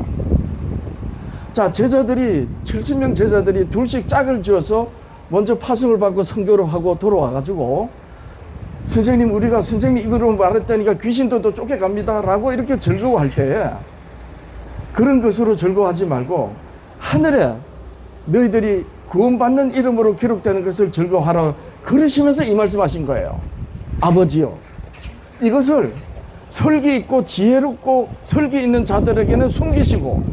자, 제자들이 70명 제자들이 둘씩 짝을 지어서 먼저 파송을 받고 선교를 하고 돌아와가지고 선생님, 우리가 선생님 입으로 말했다니까 귀신도 또 쫓겨갑니다 라고 이렇게 즐거워할 때 그런 것으로 즐거워하지 말고 하늘에 너희들이 구원받는 이름으로 기록되는 것을 즐거워하라 그러시면서 이 말씀하신 거예요. 아버지요, 이것을 설기 있고 지혜롭고 설기 있는 자들에게는 숨기시고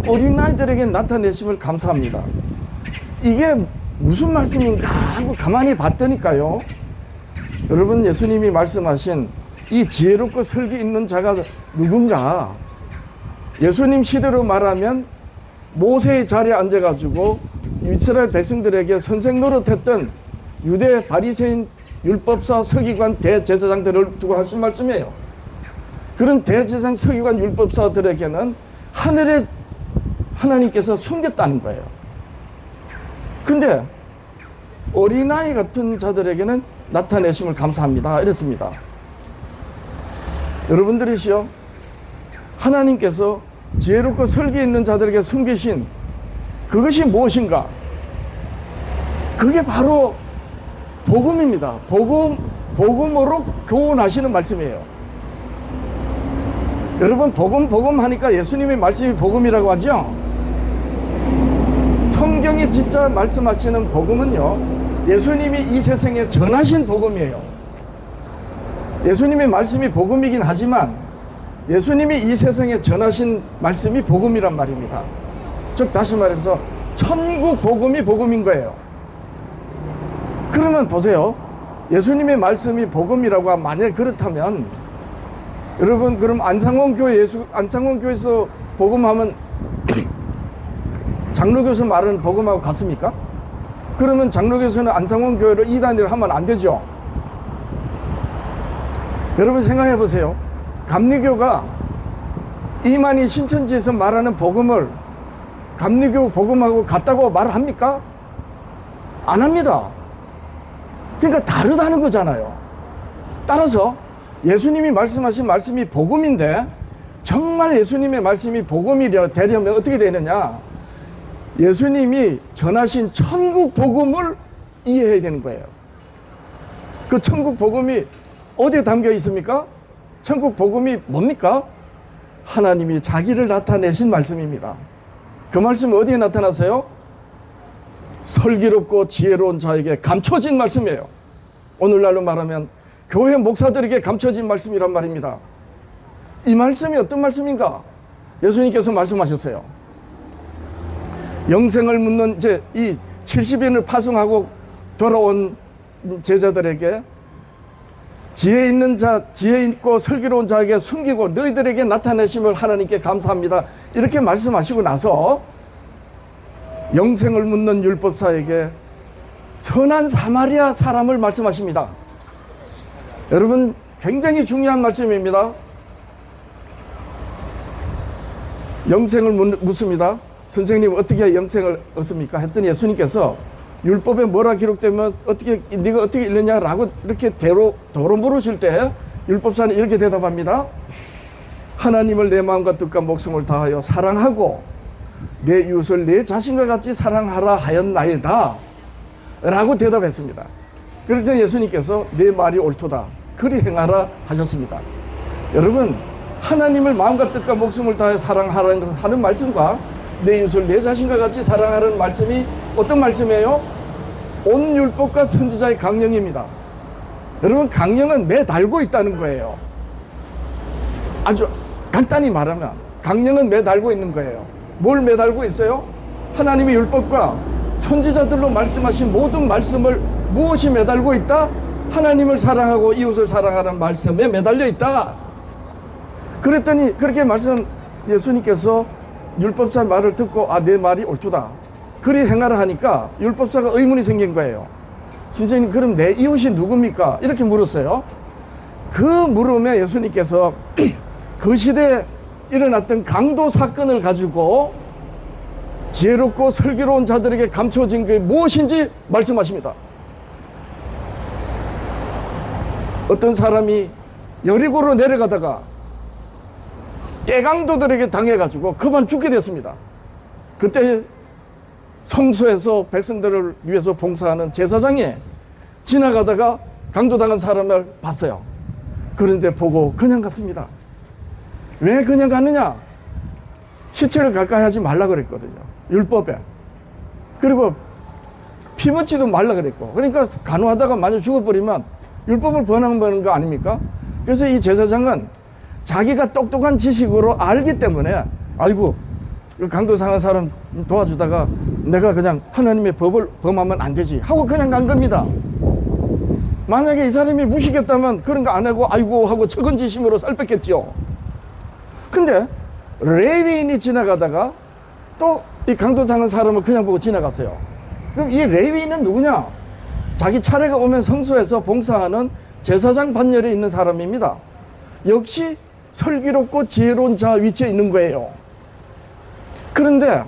어린아이들에게 나타내심을 감사합니다. 이게 무슨 말씀인가 하고 가만히 봤더니까요, 여러분, 예수님이 말씀하신 이 지혜롭고 설기 있는 자가 누군가? 예수님 시대로 말하면 모세의 자리에 앉아가지고 이스라엘 백성들에게 선생 노릇했던 유대 바리새인 율법사 서기관 대제사장들을 두고 하신 말씀이에요. 그런 대제사장 서기관 율법사들에게는 하늘에 하나님께서 숨겼다는 거예요. 근데 어린아이 같은 자들에게는 나타내심을 감사합니다 이랬습니다. 여러분들이시요, 하나님께서 지혜롭고 설기 있는 자들에게 숨기신 그것이 무엇인가? 그게 바로 복음입니다. 복음으로 교훈하시는 말씀이에요. 여러분, 복음 하니까 예수님의 말씀이 복음이라고 하죠? 성경이 진짜 말씀하시는 복음은요, 예수님이 이 세상에 전하신 복음이에요. 예수님의 말씀이 복음이긴 하지만 예수님이 이 세상에 전하신 말씀이 복음이란 말입니다. 즉 다시 말해서 천국 복음이 복음인 거예요. 그러면 보세요. 예수님의 말씀이 복음이라고 하면 만약 그렇다면 여러분, 그럼 안상원교회에서 복음하면 장로교에서 말하는 복음하고 같습니까? 그러면 장로교에서는 안상원교회를 이단이라 하면 안 되죠. 여러분 생각해 보세요. 감리교가 이만희 신천지에서 말하는 복음을 감리교 복음하고 같다고 말을 합니까? 안 합니다. 그러니까 다르다는 거잖아요. 따라서 예수님이 말씀하신 말씀이 복음인데 정말 예수님의 말씀이 복음이 되려면 어떻게 되느냐? 예수님이 전하신 천국 복음을 이해해야 되는 거예요. 그 천국 복음이 어디에 담겨 있습니까? 천국 복음이 뭡니까? 하나님이 자기를 나타내신 말씀입니다. 그 말씀은 어디에 나타나세요? 슬기롭고 지혜로운 자에게 감춰진 말씀이에요. 오늘날로 말하면 교회 목사들에게 감춰진 말씀이란 말입니다. 이 말씀이 어떤 말씀인가? 예수님께서 말씀하셨어요. 영생을 묻는 이제 이 70인을 파송하고 돌아온 제자들에게 지혜 있고 슬기로운 자에게 숨기고 너희들에게 나타내심을 하나님께 감사합니다. 이렇게 말씀하시고 나서 영생을 묻는 율법사에게 선한 사마리아 사람을 말씀하십니다. 여러분, 굉장히 중요한 말씀입니다. 영생을 묻습니다. 선생님, 어떻게 영생을 얻습니까? 했더니 예수님께서 율법에 뭐라 기록되면 네가 어떻게 읽느냐라고 이렇게 도로 물으실 때 율법사는 이렇게 대답합니다. 하나님을 내 마음과 뜻과 목숨을 다하여 사랑하고 내 이웃을 내 자신과 같이 사랑하라 하였나이다 라고 대답했습니다. 그럴 때 예수님께서 내 말이 옳도다 그리 행하라 하셨습니다. 여러분, 하나님을 마음과 뜻과 목숨을 다해 사랑하라는 말씀과 내 이웃을 내 자신과 같이 사랑하라는 말씀이 어떤 말씀이에요? 온 율법과 선지자의 강령입니다. 여러분, 강령은 매달고 있다는 거예요. 아주 간단히 말하면 강령은 매달고 있는 거예요. 뭘 매달고 있어요? 하나님의 율법과 선지자들로 말씀하신 모든 말씀을 무엇이 매달고 있다? 하나님을 사랑하고 이웃을 사랑하는 말씀에 매달려 있다. 그랬더니 그렇게 예수님께서 율법사 말을 듣고 내 말이 옳도다 그리 행하라 하니까 율법사가 의문이 생긴 거예요. 선생님, 그럼 내 이웃이 누굽니까? 이렇게 물었어요. 그 물음에 예수님께서 그 시대에 일어났던 강도 사건을 가지고 지혜롭고 슬기로운 자들에게 감춰진 게 무엇인지 말씀하십니다. 어떤 사람이 여리고로 내려가다가 깨강도들에게 당해가지고 그만 죽게 됐습니다. 그때 성소에서 백성들을 위해서 봉사하는 제사장이 지나가다가 강도당한 사람을 봤어요. 그런데 보고 그냥 갔습니다. 왜 그냥 갔느냐? 시체를 가까이 하지 말라 그랬거든요, 율법에. 그리고 피 묻지도 말라 그랬고, 그러니까 간호하다가 만약 죽어버리면 율법을 범하는 거 아닙니까? 그래서 이 제사장은 자기가 똑똑한 지식으로 알기 때문에 아이고 강도 상한 사람 도와주다가 내가 그냥 하나님의 법을 범하면 안 되지 하고 그냥 간 겁니다. 만약에 이 사람이 무시겠다면 그런 거 안 하고 아이고 하고 측은지심으로 살 뺐겠죠. 근데 레위인이 지나가다가 또 이 강도 당한 사람을 그냥 보고 지나갔어요. 그럼 이 레위인은 누구냐? 자기 차례가 오면 성소에서 봉사하는 제사장 반열에 있는 사람입니다. 역시 슬기롭고 지혜로운 자 위치에 있는 거예요. 그런데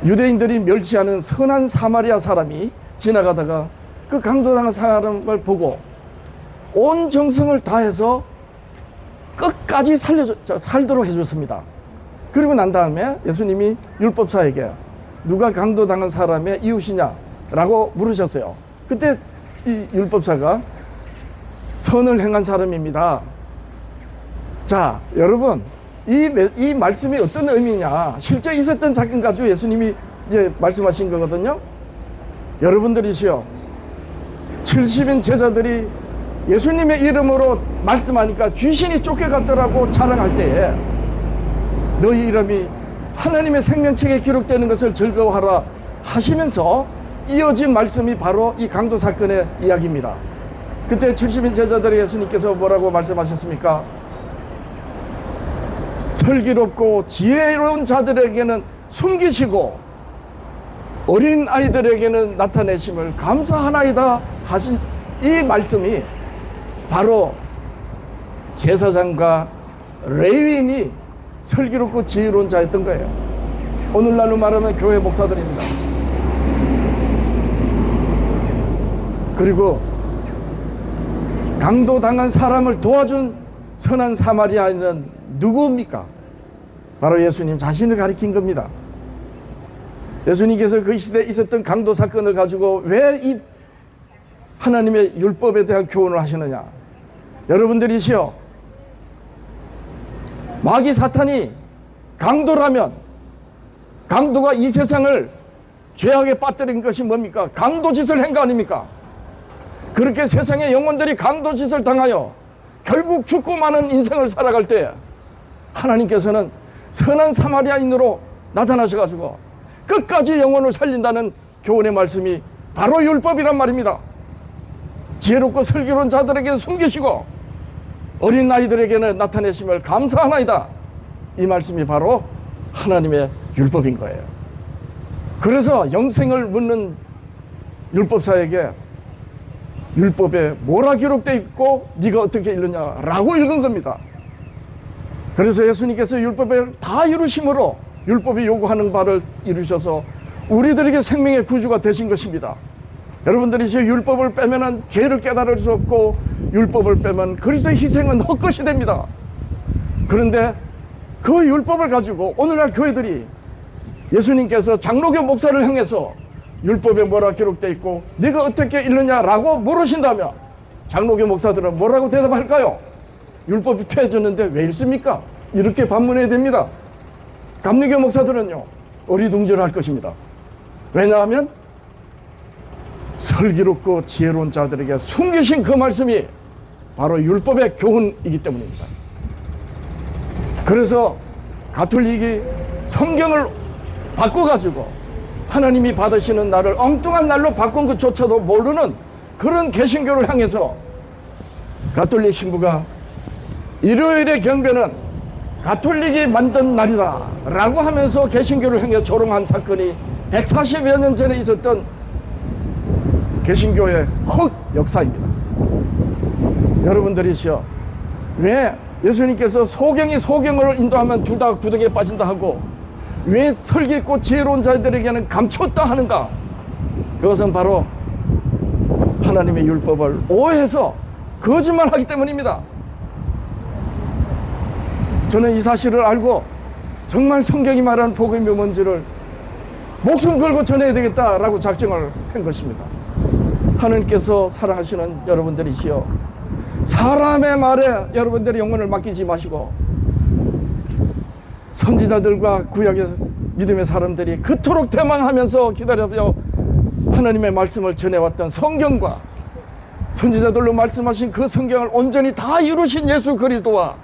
유대인들이 멸시하는 선한 사마리아 사람이 지나가다가 그 강도당한 사람을 보고 온 정성을 다해서 끝까지 살도록 해줬습니다. 그리고 난 다음에 예수님이 율법사에게 누가 강도당한 사람의 이웃이냐 라고 물으셨어요. 그때 이 율법사가 선을 행한 사람입니다. 자, 여러분, 이 말씀이 어떤 의미냐? 실제 있었던 사건 가지고 예수님이 이제 말씀하신 거거든요. 여러분들이시여, 70인 제자들이 예수님의 이름으로 말씀하니까 귀신이 쫓겨갔더라고 자랑할 때에 너희 이름이 하나님의 생명책에 기록되는 것을 즐거워하라 하시면서 이어진 말씀이 바로 이 강도 사건의 이야기입니다. 그때 70인 제자들이 예수님께서 뭐라고 말씀하셨습니까? 슬기롭고 지혜로운 자들에게는 숨기시고 어린 아이들에게는 나타내심을 감사하나이다 하신 이 말씀이 바로 제사장과 레위인이 슬기롭고 지혜로운 자였던 거예요. 오늘날로 말하면 교회 목사들입니다. 그리고 강도당한 사람을 도와준 선한 사마리아인은 누구입니까? 바로 예수님 자신을 가리킨 겁니다. 예수님께서 그 시대에 있었던 강도 사건을 가지고 왜 이 하나님의 율법에 대한 교훈을 하시느냐? 여러분들이시여, 마귀 사탄이 강도라면 강도가 이 세상을 죄악에 빠뜨린 것이 뭡니까? 강도짓을 한 거 아닙니까? 그렇게 세상의 영혼들이 강도짓을 당하여 결국 죽고 마는 인생을 살아갈 때 하나님께서는 선한 사마리아인으로 나타나셔가지고 끝까지 영혼을 살린다는 교훈의 말씀이 바로 율법이란 말입니다. 지혜롭고 슬기로운 자들에게는 숨기시고 어린 아이들에게는 나타내심을 감사하나이다. 이 말씀이 바로 하나님의 율법인 거예요. 그래서 영생을 묻는 율법사에게 율법에 뭐라 기록되어 있고 네가 어떻게 읽느냐라고 읽은 겁니다. 그래서 예수님께서 율법을 다 이루심으로 율법이 요구하는 바를 이루셔서 우리들에게 생명의 구주가 되신 것입니다. 여러분들이 이제 율법을 빼면은 죄를 깨달을 수 없고 율법을 빼면 그리스도의 희생은 헛것이 됩니다. 그런데 그 율법을 가지고 오늘날 교회들이 예수님께서 장로교 목사를 향해서 율법에 뭐라 기록되어 있고 네가 어떻게 읽느냐라고 물으신다면 장로교 목사들은 뭐라고 대답할까요? 율법이 폐해졌는데 왜 읽습니까? 이렇게 반문해야 됩니다. 감리교 목사들은요 어리둥절할 것입니다. 왜냐하면 슬기롭고 지혜로운 자들에게 숨기신 그 말씀이 바로 율법의 교훈이기 때문입니다. 그래서 가톨릭이 성경을 바꿔가지고 하나님이 받으시는 날을 엉뚱한 날로 바꾼 것조차도 모르는 그런 개신교를 향해서 가톨릭 신부가 일요일의 경배는 가톨릭이 만든 날이다 라고 하면서 개신교를 향해 조롱한 사건이 140여 년 전에 있었던 개신교의 흑 역사입니다. 여러분들이시여, 왜 예수님께서 소경이 소경을 인도하면 둘 다 구덩이에 빠진다 하고 왜 설기 있고 지혜로운 자들에게는 감췄다 하는가? 그것은 바로 하나님의 율법을 오해해서 거짓말하기 때문입니다. 저는 이 사실을 알고 정말 성경이 말하는 복음이 뭔지를 목숨 걸고 전해야 되겠다라고 작정을 한 것입니다. 하나님께서 사랑하시는 여러분들이시여, 사람의 말에 여러분들의 영혼을 맡기지 마시고 선지자들과 구약의 믿음의 사람들이 그토록 대망하면서 기다려서 하나님의 말씀을 전해왔던 성경과 선지자들로 말씀하신 그 성경을 온전히 다 이루신 예수 그리스도와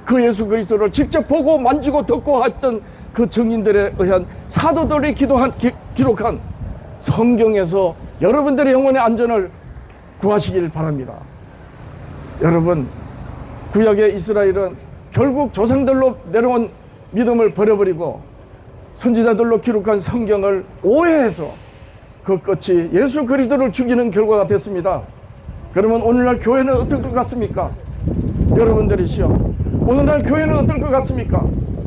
그 예수 그리스도를 직접 보고 만지고 듣고 했던 그 증인들에 의한 사도들이 기록한 성경에서 여러분들의 영혼의 안전을 구하시길 바랍니다. 여러분, 구약의 이스라엘은 결국 조상들로 내려온 믿음을 버려버리고 선지자들로 기록한 성경을 오해해서 그 끝이 예수 그리스도를 죽이는 결과가 됐습니다. 그러면 오늘날 교회는 어떨 것 같습니까? 여러분들이시여, 오늘날 교회는 어떨 것 같습니까?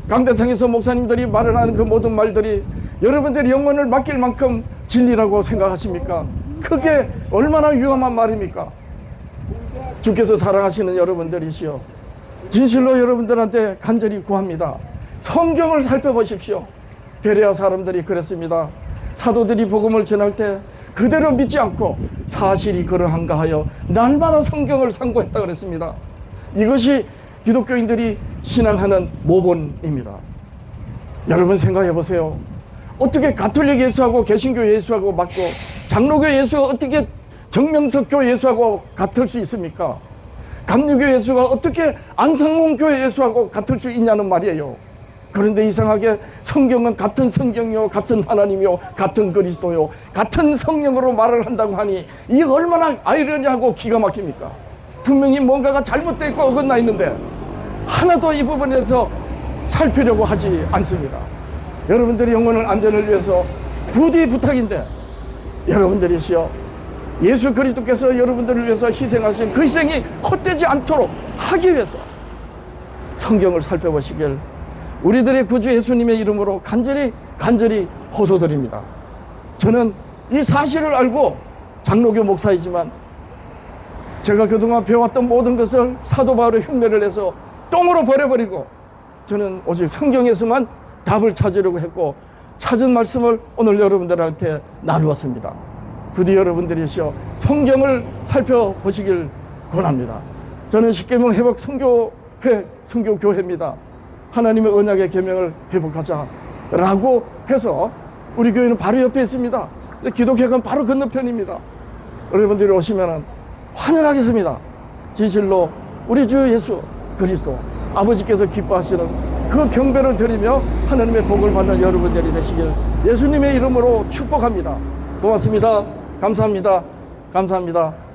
강대상에서 목사님들이 말을 하는 그 모든 말들이 여러분들이 영혼을 맡길 만큼 진리라고 생각하십니까? 그게 얼마나 위험한 말입니까? 주께서 사랑하시는 여러분들이시여, 진실로 여러분들한테 간절히 구합니다. 성경을 살펴보십시오. 베레아 사람들이 그랬습니다. 사도들이 복음을 전할 때 그대로 믿지 않고 사실이 그러한가 하여 날마다 성경을 상고했다 그랬습니다. 이것이 기독교인들이 신앙하는 모본입니다. 여러분 생각해 보세요. 어떻게 가톨릭 예수하고 개신교 예수하고 맞고 장로교 예수가 어떻게 정명석교 예수하고 같을 수 있습니까? 감리교 예수가 어떻게 안상홍교 예수하고 같을 수 있냐는 말이에요. 그런데 이상하게 성경은 같은 성경이요, 같은 하나님이요, 같은 그리스도요, 같은 성령으로 말을 한다고 하니 이게 얼마나 아이러니하고 기가 막힙니까? 분명히 뭔가가 잘못되어 있고 어긋나 있는데 하나도 이 부분에서 살피려고 하지 않습니다. 여러분들의 영혼의 안전을 위해서 부디 부탁인데, 여러분들이시여, 예수 그리스도께서 여러분들을 위해서 희생하신 그 희생이 헛되지 않도록 하기 위해서 성경을 살펴보시길 우리들의 구주 예수님의 이름으로 간절히 호소드립니다. 저는 이 사실을 알고 장로교 목사이지만 제가 그동안 배웠던 모든 것을 사도 바울의 흉내를 내서 똥으로 버려버리고 저는 오직 성경에서만 답을 찾으려고 했고 찾은 말씀을 오늘 여러분들한테 나누었습니다. 부디 여러분들이시여 성경을 살펴보시길 권합니다. 저는 십계명 회복 선교회 선교교회입니다. 하나님의 언약의 계명을 회복하자 라고 해서 우리 교회는 바로 옆에 있습니다. 기독회관 바로 건너편입니다. 여러분들이 오시면 환영하겠습니다. 진실로 우리 주 예수 그리스도 아버지께서 기뻐하시는 그 경배를 드리며 하나님의 복을 받는 여러분들이 되시길 예수님의 이름으로 축복합니다. 고맙습니다. 감사합니다. 감사합니다.